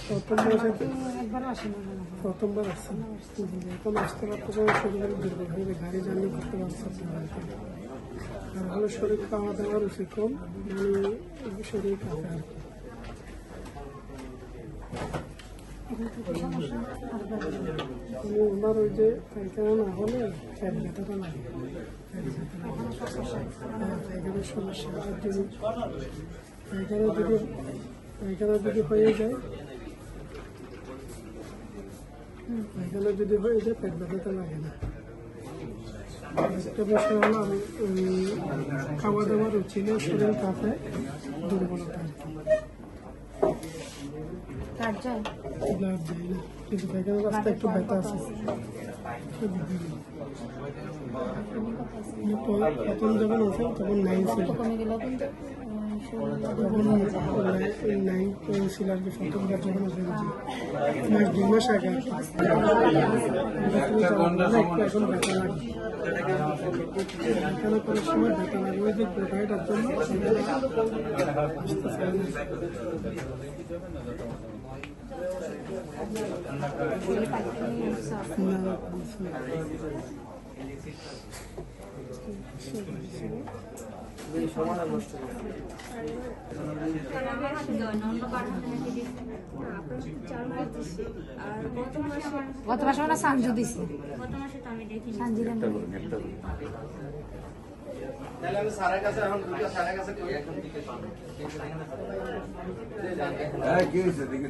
প্রথম মাসে একবারও আসে না মনে হয়। প্রথমবার আসছে এখন আসতে পারতো শরীরের দুর্বল হয়ে গাড়ি জার্নি করতে পারছে আর হলো শরীর খাওয়া দাওয়ার রুচি কম মানে শরীর কাঁপে আর কি। এখন থেকে সমস্যা আর বাড়বে না। মানে ওনার ওই যে পায়খানা না হলে পেট ব্যথাটা লাগে এখনো সমস্যা। পায়খানার সমস্যা আর যদি পায়খানা যদি হয়ে যায় পায়খানা যদি হয়ে যায় পেট ব্যথাটা লাগে না। একটা বিষয় হলো আমি খাওয়া দাওয়ার রুচি নেই শরীর কাঁপে দুর্বলতা আর কি কাট যায় ব্লাড দেয় না কিন্তু পায়খানার রাস্তা একটু ব্যথা আছে। প্রথম যখন আছে তখন 9 ছিল কমে গেল কিন্তু তখন 9 ছিল আর কি প্রথমবার যখন আছে মাস 2 মাস আগে আর কি। এখন ব্যথা লাগে পায়খানা করার সময় ব্যথা লাগে ওই যে গাড়িটার জন্য আসতে চায় না। গত মাসে আমরা সাঞ্জু দিছি সাঞ্জি দেন তাহলে আমি স্যারের কাছে এখন দুটো স্যারের কাছে কই কি হয়েছে দেখে